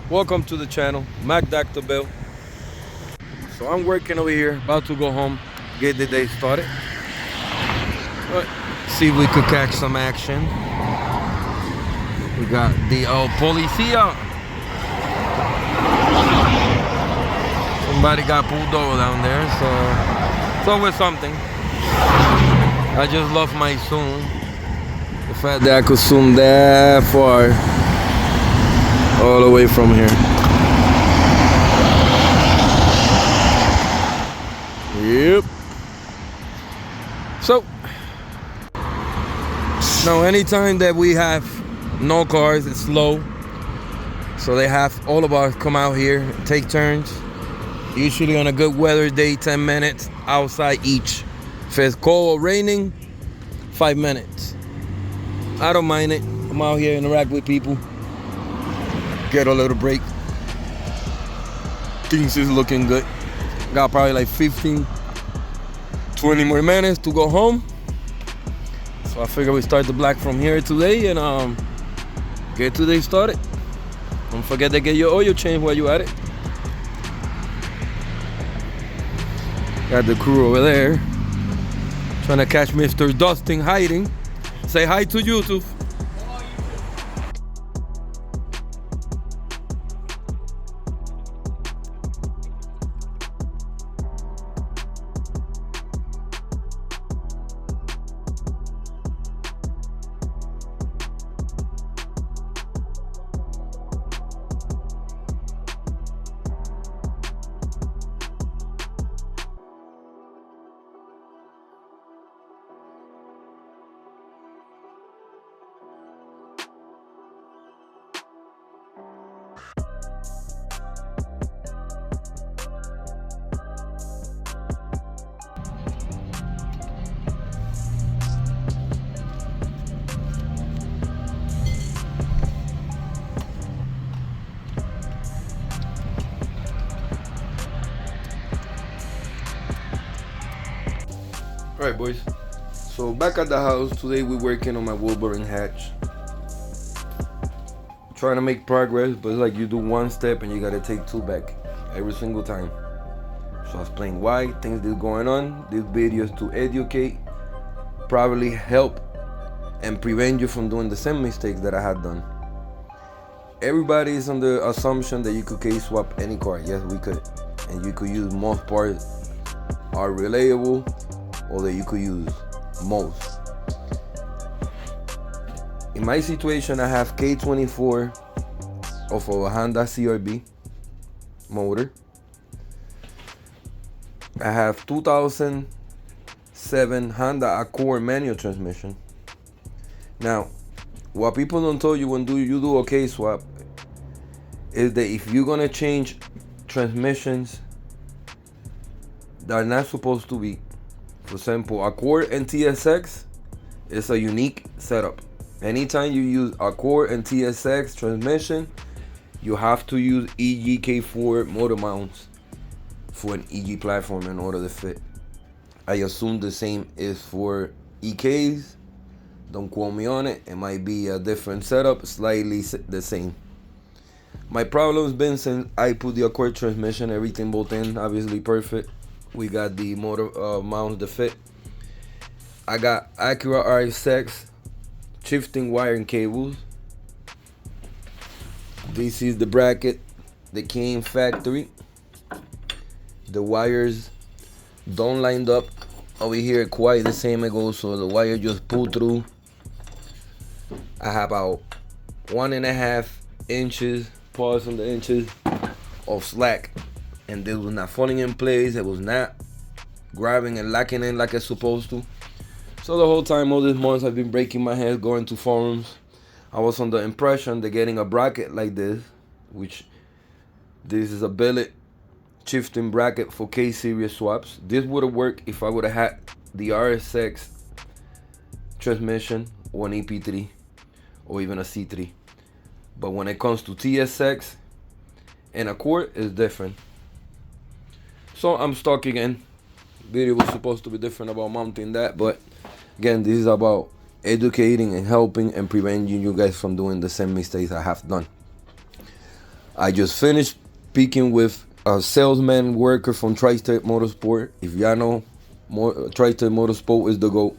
Welcome to the channel, Mac Dr. Bill. So I'm working over here, about to go home, get the day started. But see if we could catch some action. We got the policia. Somebody got pulled over down there, so it's always something. I just love my zoom. The fact that I could zoom that far, all the way from here. Yep. So now anytime that we have no cars, it's slow. So they have all of us come out here, take turns. Usually on a good weather day, 10 minutes outside each. If it's cold or raining, 5 minutes. I don't mind it. I'm out here, interact with people, get a little break. Things is looking good. Got probably like 15, 20 more minutes to go home. So I figure we start the block from here today and get today started. Don't forget to get your oil change while you at it. Got the crew over there trying to catch Mr. Dustin hiding. Say hi to YouTube. Alright boys, so back at the house today, we're working on my Wolverine hatch. Trying to make progress, but it's like you do one step and you gotta take two back every single time. So I explain why, things that's going on. This video is to educate, probably help and prevent you from doing the same mistakes that I had done. Everybody is on the assumption that you could K-swap any car. Yes, we could. And you could use most parts are reliable, or that you could use most. In my situation, I have K-24 of a Honda CRV motor. I have 2007 Honda Accord manual transmission. Now, what people don't tell you when you do a K-swap is that if you're gonna change transmissions that are not supposed to be, for example, Accord and TSX is a unique setup. Anytime you use Accord and TSX transmission, you have to use EGK4 motor mounts for an EG platform in order to fit. I assume the same is for EKs. Don't quote me on it. It might be a different setup, slightly the same. My problem's been since I put the Accord transmission, everything both in, obviously perfect. We got the motor mounts to fit. I got Acura RX shifting wiring cables. This is the bracket that came factory. The wires don't line up over here quite the same ago, so the wire just pulled through. I have about 1.5 inches, pause on the inches, of slack. And this was not falling in place. It was not grabbing and locking in like it's supposed to. So the whole time, all these months, I've been breaking my head, going to forums. I was under the impression that getting a bracket like this, which this is a billet shifting bracket for K-series swaps. This would have worked if I would have had the RSX transmission or an EP3 or even a C3. But when it comes to TSX and Accord, it's different. So I'm stuck again. Video was supposed to be different about mounting that, but again, this is about educating and helping and preventing you guys from doing the same mistakes I have done. I just finished speaking with a salesman worker from Tri-State Motorsport. If y'all know, Tri-State Motorsport is the GOAT.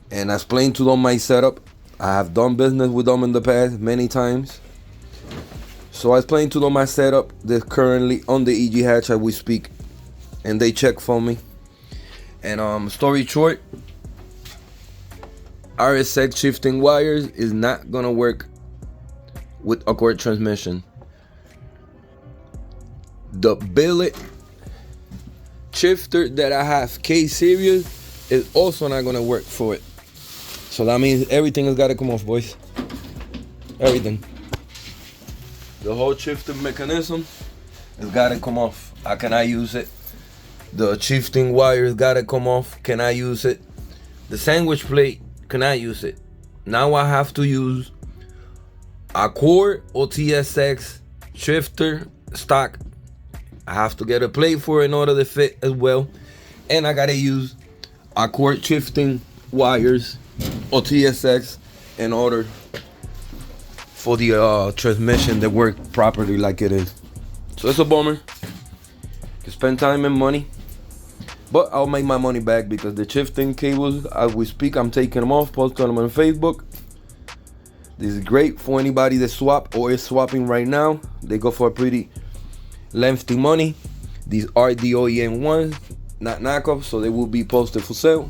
And I explained to them my setup. I have done business with them in the past many times. So I explained to them my setup. They're currently on the EG hatch as we speak. And they check for me. And story short, RSX shifting wires is not gonna work with a Accord transmission. The billet shifter that I have, K series, is also not gonna work for it. So that means everything has gotta come off, boys. Everything. The whole shifting mechanism has gotta come off. How can I use it? The shifting wires gotta come off. Can I use it? The sandwich plate, can I use it? Now I have to use Accord or TSX shifter stock. I have to get a plate for it in order to fit as well. And I gotta use Accord shifting wires or TSX in order for the transmission to work properly like it is. So it's a bummer. You spend time and money, but I'll make my money back because the shifting cables, as we speak, I'm taking them off, posting them on Facebook. This is great for anybody that swap or is swapping right now. They go for a pretty lengthy money. These are the OEM ones, not knockoffs, so they will be posted for sale.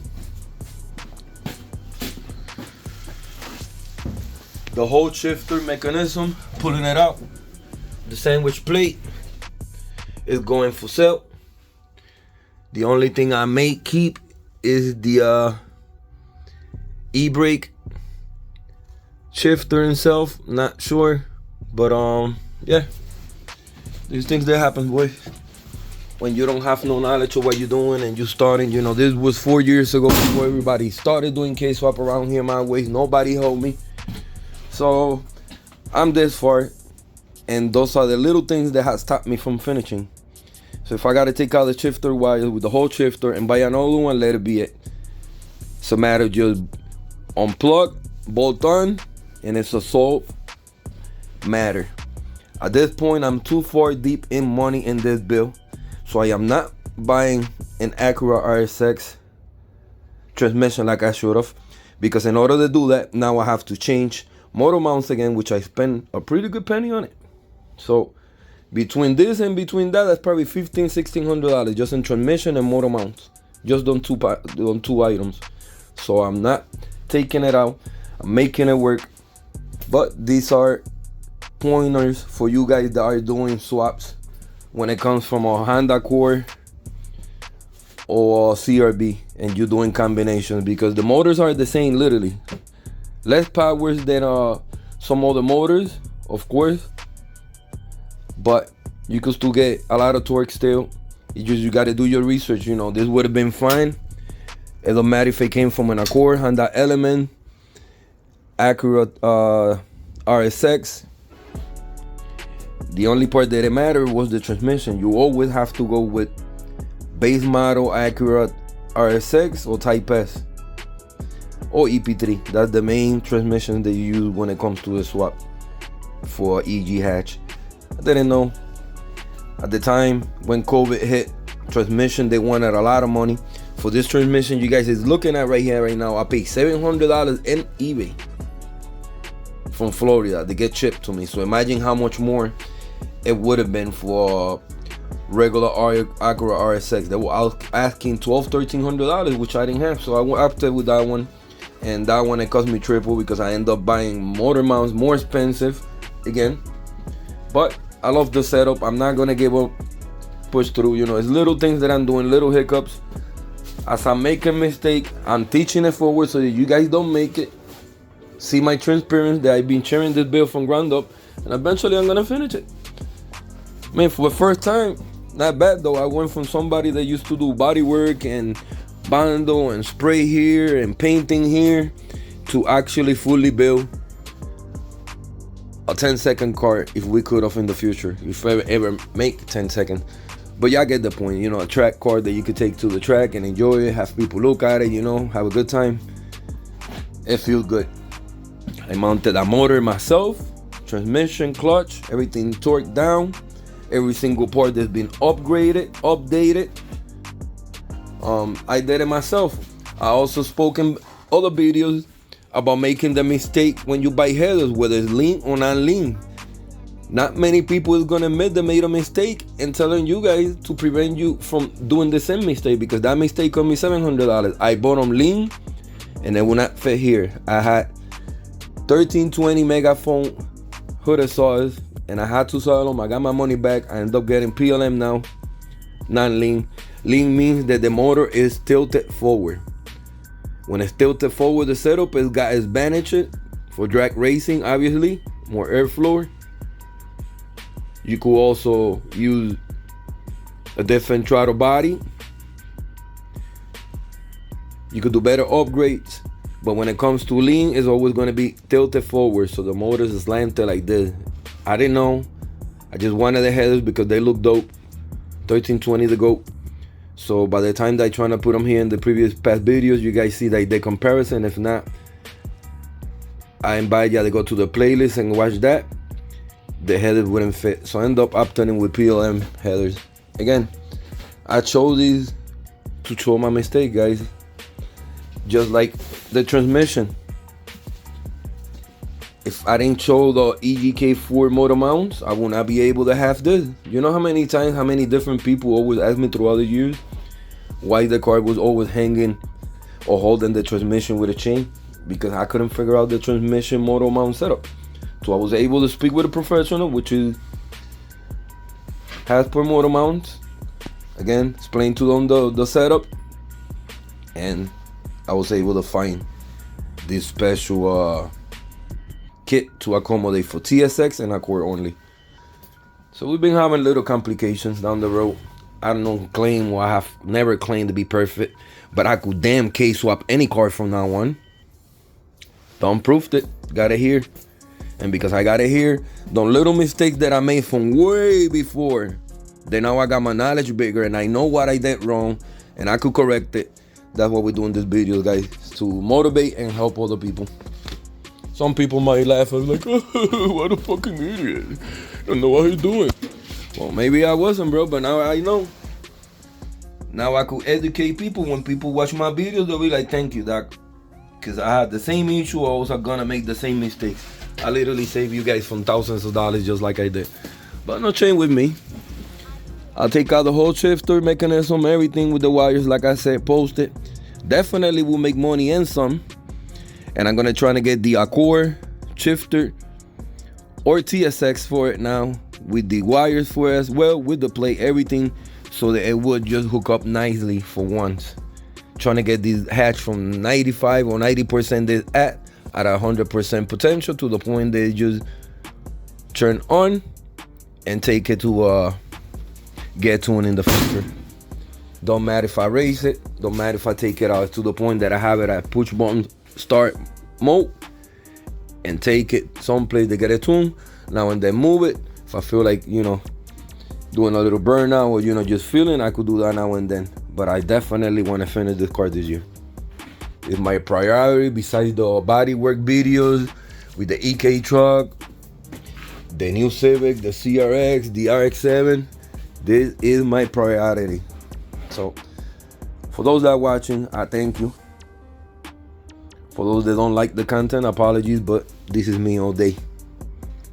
The whole shifter mechanism, pulling it out, the sandwich plate is going for sale. The only thing I may keep is the e-brake shifter itself. Not sure, but yeah, these things that happen, boy. When you don't have no knowledge of what you're doing and you starting, you know, this was 4 years ago before everybody started doing K-swap around here my way. Nobody helped me. So I'm this far, and those are the little things that have stopped me from finishing. So if I gotta take out the shifter wire with the whole shifter and buy another one, let it be it. It's a matter of just unplug, bolt on, and it's a solved matter. At this point, I'm too far deep in money in this bill, so I am not buying an Acura RSX transmission like I should have, because in order to do that, now I have to change motor mounts again, which I spend a pretty good penny on it. So between this and between that, that's probably $1,500-$1,600 just in transmission and motor mounts, just on two items. So I'm not taking it out, I'm making it work. But these are pointers for you guys that are doing swaps when it comes from a Honda Accord or CRB and you're doing combinations, because the motors are the same, literally. Less powers than some other motors, of course, but you can still get a lot of torque still. It's just you got to do your research. You know, this would have been fine. It don't matter if it came from an Accord, Honda Element, Acura RSX. The only part that it mattered was the transmission. You always have to go with base model Acura RSX or Type S or EP3. That's the main transmission that you use when it comes to the swap for EG hatch. I didn't know at the time when COVID hit, transmission, they wanted a lot of money for this transmission. You guys is looking at right here right now, I paid $700 in eBay from Florida to get shipped to me. So imagine how much more it would have been for regular Acura RSX. They were asking $1,200-$1,300, which I didn't have, so I went after with that one. And that one, it cost me triple because I ended up buying motor mounts, more expensive again. But I love the setup. I'm not gonna give up, push through. You know, it's little things that I'm doing, little hiccups. As I make a mistake, I'm teaching it forward so that you guys don't make it. See my transparency that I've been sharing this build from ground up, and eventually I'm gonna finish it. Man, for the first time, not bad though. I went from somebody that used to do body work and bundle and spray here and painting here to actually fully build a 10-second car, if we could have in the future, if I ever make 10 seconds. But y'all get the point, you know, a track car that you could take to the track and enjoy it, have people look at it, you know, have a good time. It feels good. I mounted a motor myself transmission, clutch, everything torqued down. Every single part that's been upgraded, updated. I did it myself. I also spoke in other videos about making the mistake when you buy headers, whether it's lean or not lean. Not many people is gonna admit they made a mistake and telling you guys to prevent you from doing the same mistake, because that mistake cost me $700. I bought them lean and they will not fit here. I had 1320 megaphone hooded saws and I had to sell them. I got my money back. I ended up getting PLM now, not lean. Lean means that the motor is tilted forward. When it's tilted forward, the setup has got advantage for drag racing, obviously, more airflow. You could also use a different throttle body. You could do better upgrades, but when it comes to lean, it's always going to be tilted forward, so the motor is slanted like this. I didn't know. I just wanted the headers because they look dope. 1320 the GOAT. So by the time that I trying to put them here in the previous past videos, you guys see like the comparison. If not, I invite you to go to the playlist and watch that. The headers wouldn't fit, so I end up upturning with PLM headers. Again, I chose these to show my mistake, guys. Just like the transmission. If I didn't show the EGK4 motor mounts, I would not be able to have this. You know how many times, how many different people always ask me throughout the years why the car was always hanging or holding the transmission with a chain? Because I couldn't figure out the transmission motor mount setup. So I was able to speak with a professional, which is Hasper motor mounts. Again, explain to them the setup, and I was able to find this special kit to accommodate for TSX and Accord only. So we've been having little complications down the road. I don't claim, or I have never claimed to be perfect, but I could damn K-swap any car from now on. Don't proved it, got it here. And because I got it here, the little mistakes that I made from way before, then now I got my knowledge bigger and I know what I did wrong and I could correct it. That's what we're doing this video, guys, to motivate and help other people. Some people might laugh and be like, oh, what a fucking idiot. Don't know what he's doing. Well, maybe I wasn't, bro, but now I know. Now I could educate people. When people watch my videos, they'll be like, thank you, Doc. Because I had the same issue, I was gonna make the same mistakes. I literally save you guys from thousands of dollars just like I did. But no chain with me. I'll take out the whole shifter, mechanism, everything with the wires, like I said, post it. Definitely will make money and some. And I'm gonna try to get the Accord shifter or TSX for it now, with the wires for it as well, with the plate, everything, so that it would just hook up nicely for once. Trying to get these hatch from 95 or 90% at 100% potential to the point they just turn on and take it to get tuned in the future. Don't matter if I race it, don't matter if I take it out, to the point that I have it at push button start mode and take it someplace to get it tuned. Now and then move it. If I feel like, you know, doing a little burnout or, you know, just feeling, I could do that now and then. But I definitely want to finish this car this year. It's my priority besides the bodywork videos with the EK truck, the new Civic, the CRX, the RX-7. This is my priority. So for those that are watching, I thank you. For those that don't like the content, apologies, but this is me all day,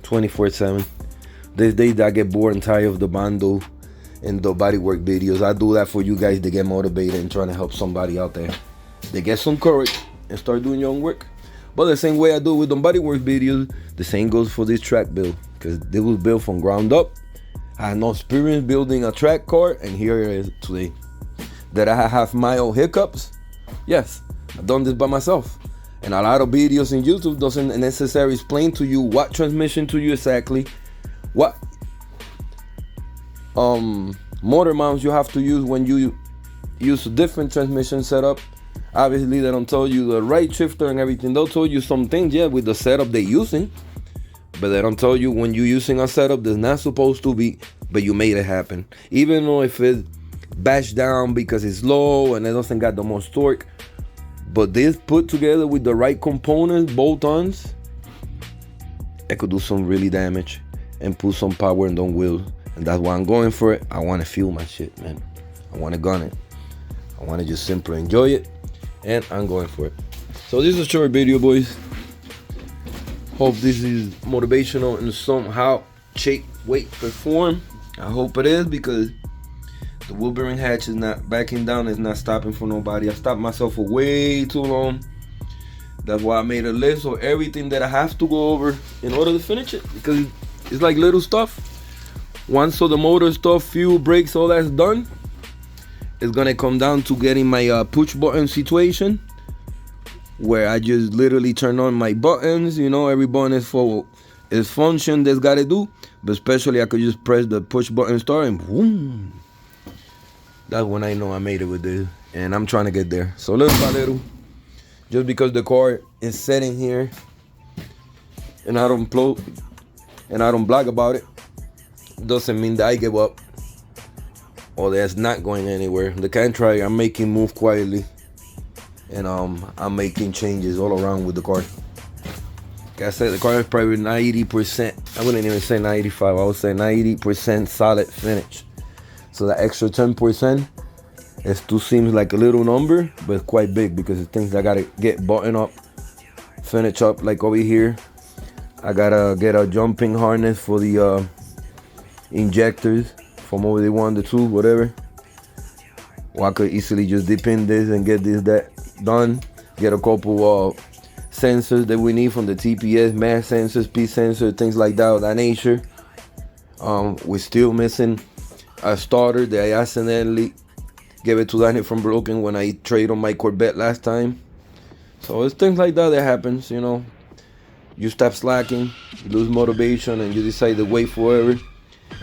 24/7. There's days that I get bored and tired of the bundle and the bodywork videos. I do that for you guys to get motivated and trying to help somebody out there. They get some courage and start doing your own work. But the same way I do with the bodywork videos, the same goes for this track build, because this was built from ground up. I had no experience building a track car, and here it is today. That I have my own hiccups? Yes, I've done this by myself. And a lot of videos in YouTube doesn't necessarily explain to you what transmission to use exactly, what motor mounts you have to use when you use a different transmission setup. Obviously, they don't tell you the right shifter and everything. They'll tell you some things, yeah, with the setup they're using, but they don't tell you when you're using a setup that's not supposed to be, but you made it happen. Even though if it's bashed down because it's low and it doesn't got the most torque, but this put together with the right components, bolt-ons, that could do some really damage and put some power in the wheels. And that's why I'm going for it. I want to feel my shit, man. I want to gun it. I want to just simply enjoy it, and I'm going for it. So this is a short video, boys. Hope this is motivational in somehow, shape, weight, perform. I hope it is, because the wheel bearing hatch is not backing down. It's not stopping for nobody. I stopped myself for way too long. That's why I made a list of everything that I have to go over in order to finish it, because it's like little stuff. Once all the motor stuff, fuel, brakes, all that's done, it's gonna come down to getting my push button situation, where I just literally turn on my buttons. You know, every button is for its function that's gotta do, but especially I could just press the push button start and boom. That's when I know I made it with this, and I'm trying to get there. So little by little, just because the car is sitting here and I don't blog about it, doesn't mean that I give up or that's not going anywhere. The K-20, I'm making move quietly, and I'm making changes all around with the car. Like I said, the car is probably 90%. I wouldn't even say 95. I would say 90% solid finish. So that extra 10%, it still seems like a little number, but it's quite big, because it's things I gotta get buttoned up, finish up. Like over here, I gotta get a jumping harness for the injectors from over the 1 to 2, whatever. Or I could easily just dip in this and get that done. Get a couple of sensors that we need from the TPS, mass sensors, P sensor, things like that of that nature. We're still missing a starter that I accidentally gave it to Danny from broken when I traded on my Corvette last time. So it's things like that that happens, you know. You stop slacking, you lose motivation, and you decide to wait forever,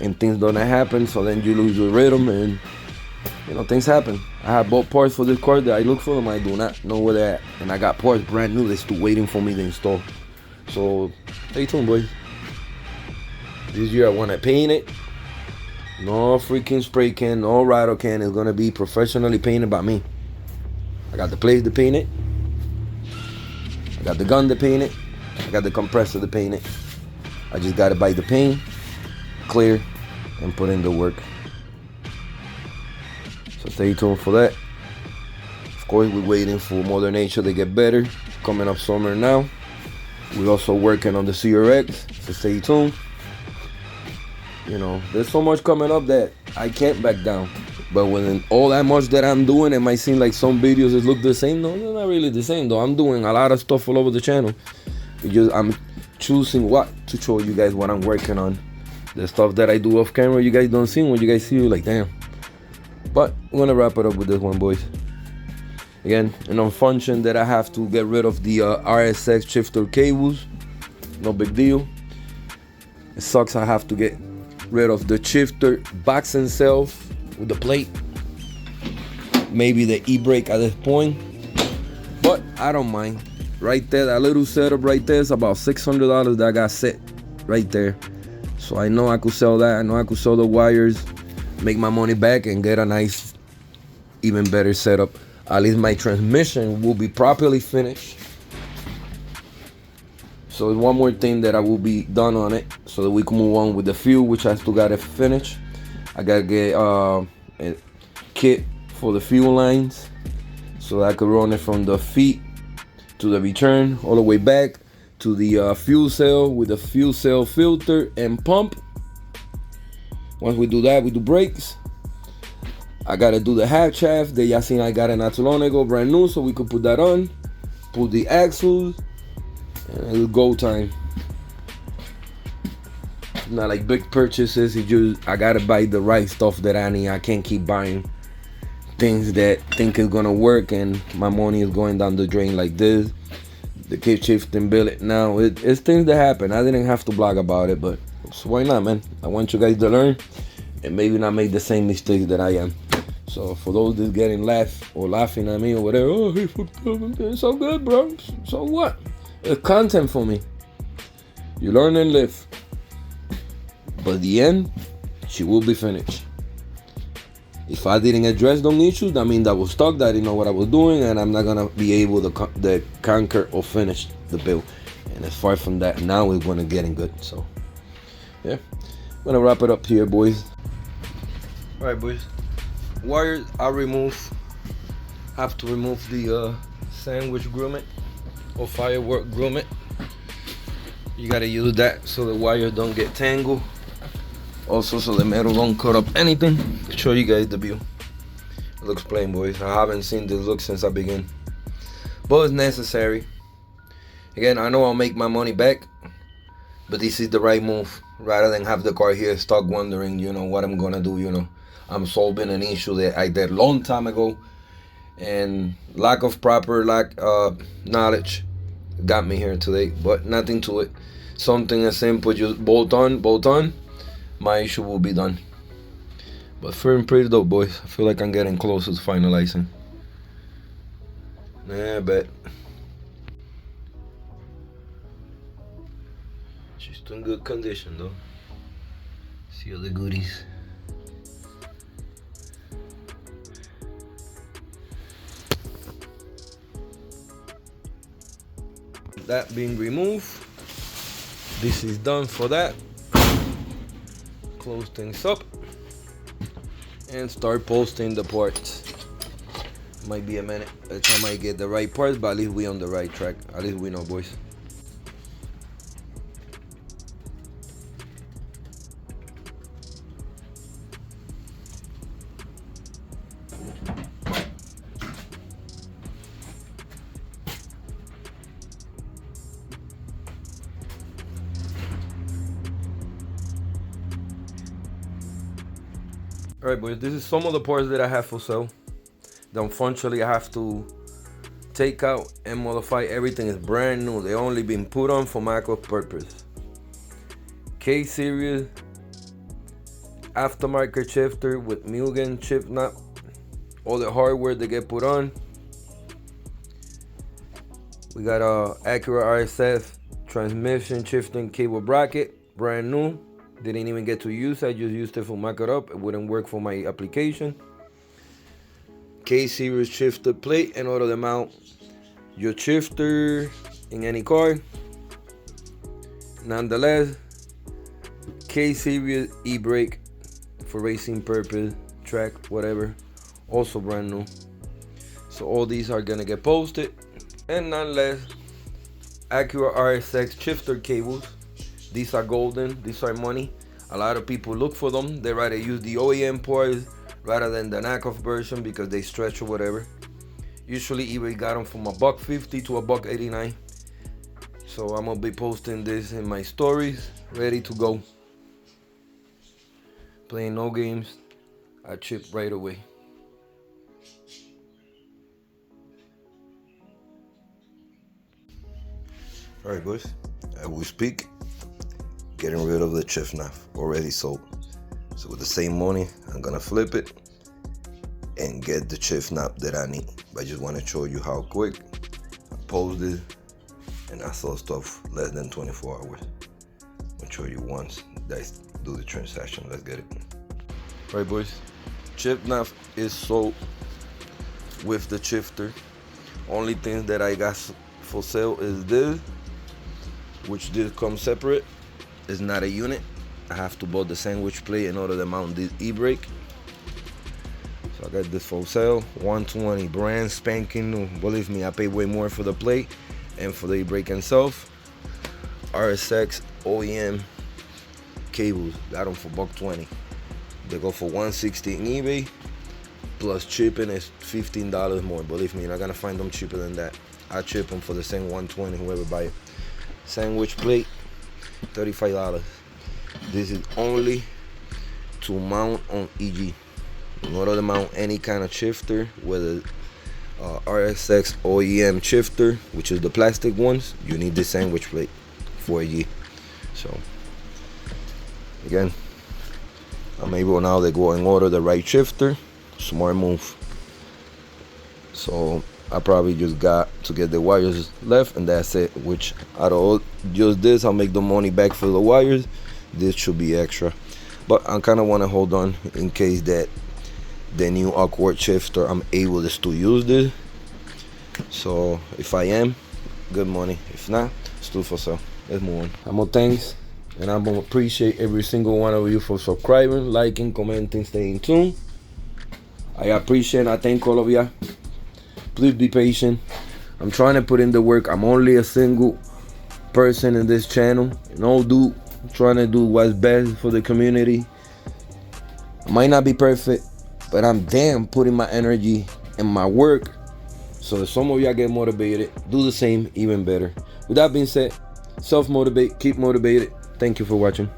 and things don't happen. So then you lose your rhythm, and you know, things happen. I have bought parts for this car that I look for them, I do not know where they're at, and I got parts brand new that's still waiting for me to install. So stay tuned, boys. This year I want to paint it. No freaking spray can, no rattle can. It's gonna be professionally painted by me. I got the place to paint it, I got the gun to paint it, I got the compressor to paint it. I just gotta buy the paint, clear, and put in the work. So stay tuned for that. Of course, we're waiting for Mother Nature to get better. Coming up summer now. We're also working on the CRX, so stay tuned. You know, there's so much coming up that I can't back down. But when all that much that I'm doing, it might seem like some videos that look the same. No, they're not really the same though. I'm doing a lot of stuff all over the channel. Because I'm choosing what to show you guys, what I'm working on. The stuff that I do off camera, you guys don't see. When you guys see, you're like, damn. But I'm gonna wrap it up with this one, boys. Again, an unfunction that I have to get rid of the RSX shifter cables. No big deal. It sucks I have to get rid of the shifter box itself with the plate. Maybe the e-brake at this point, but I don't mind. Right there, that little setup right there is about $600 that I got set right there. So I know I could sell that. I know I could sell the wires, make my money back, and get a nice, even better setup. At least my transmission will be properly finished. So one more thing that I will be done on it, so that we can move on with the fuel, which I still gotta finish. I gotta get a kit for the fuel lines, so that I could run it from the feet to the return, all the way back to the fuel cell with the fuel cell filter and pump. Once we do that, we do brakes. I gotta do the half shaft that y'all seen I got it not too long ago, brand new, so we could put that on. Put the axles. It's go time. Not like big purchases. It's just I gotta buy the right stuff that I need. I can't keep buying things that think is gonna work and my money is going down the drain like this. The keep shifting billet now. It's things that happen. I didn't have to blog about it, but so why not, man? I want you guys to learn and maybe not make the same mistakes that I am. So for those that's getting laughing at me or whatever, oh, he fucked up. It's so good, bro. So what? It's content for me. You learn and live. But at the end, she will be finished. If I didn't address those issues, that means I was stuck, that I didn't know what I was doing, and I'm not gonna be able to conquer or finish the build. And as far from that, now we're gonna getting good. So yeah, I'm gonna wrap it up here, boys. All right, boys. Wires I have to remove the sandwich grommet or firework grommet. You gotta use that so the wire don't get tangled. Also, so the metal don't cut up anything. Show you guys the view. It looks plain, boys. I haven't seen this look since I began, but it's necessary. Again, I know I'll make my money back, but this is the right move. Rather than have the car here stuck wondering, what I'm gonna do. I'm solving an issue that I did long time ago, and lack of proper knowledge got me here today. But nothing to it. Something as simple, just bolt on. My issue will be done. But feeling pretty dope, boys. I feel like I'm getting closer to finalizing. Yeah, I bet. She's still in good condition though. See all the goodies. That being removed, this is done for that. Close things up and start posting the parts. Might be a minute by the time I get the right parts, but at least we on the right track. At least we know, boys. Alright, boys, this is some of the parts that I have for sale. That unfortunately I have to take out and modify. Everything is brand new. They only been put on for macro purpose. K-series aftermarket shifter with Mugen chip knot. All the hardware that get put on. We got a Acura RSF transmission shifting cable bracket, brand new. Didn't even get to use it. I just used it for mock it up. It wouldn't work for my application. K-series shifter plate in order to mount your shifter in any car. Nonetheless, K-series e-brake for racing purpose, track, whatever. Also brand new. So all these are gonna get posted. And nonetheless, Acura RSX shifter cables. These are golden, these are money. A lot of people look for them. They rather use the OEM parts rather than the knockoff version because they stretch or whatever. Usually eBay got them from $150 to $189. So I'm gonna be posting this in my stories, ready to go. Playing no games, I chip right away. Alright, boys, as we speak, getting rid of the chip knot already sold. So with the same money, I'm gonna flip it and get the chip knot that I need. But I just want to show you how quick I posed it, and I saw stuff less than 24 hours. I'll show you once I do the transaction. Let's get it. All right, boys, chip knot is sold with the shifter. Only thing that I got for sale is this, which this comes separate. It's not a unit. I have to buy the sandwich plate in order to mount this e-brake. So I got this for sale, 120, brand spanking new. Believe me, I paid way more for the plate and for the e-brake itself. RSX OEM cables, got them for $120. They go for $160 in eBay. Plus shipping is $15 more. Believe me, you're not gonna find them cheaper than that. I ship them for the same $120, whoever buy it. Sandwich plate, $35. This is only to mount on EG. In order to mount any kind of shifter, whether RSX OEM shifter, which is the plastic ones, you need this sandwich plate for EG. So again, I'm able now to go and order the right shifter. Smart move. So I probably just got to get the wires left, and that's it. Which out of all just this, I'll make the money back for the wires. This should be extra, but I kind of want to hold on in case that the new awkward shifter I'm able to still use this. So if I am, good money. If not, still for sale. Let's move on. I'm gonna thanks, and I'm gonna appreciate every single one of you for subscribing, liking, commenting, staying tuned. I appreciate and I thank all of you. Please be patient. I'm trying to put in the work. I'm only a single person in this channel. No dude trying to do what's best for the community. I might not be perfect, but I'm damn putting my energy in my work. So if some of y'all get motivated, do the same, even better. With that being said, self-motivate, keep motivated. Thank you for watching.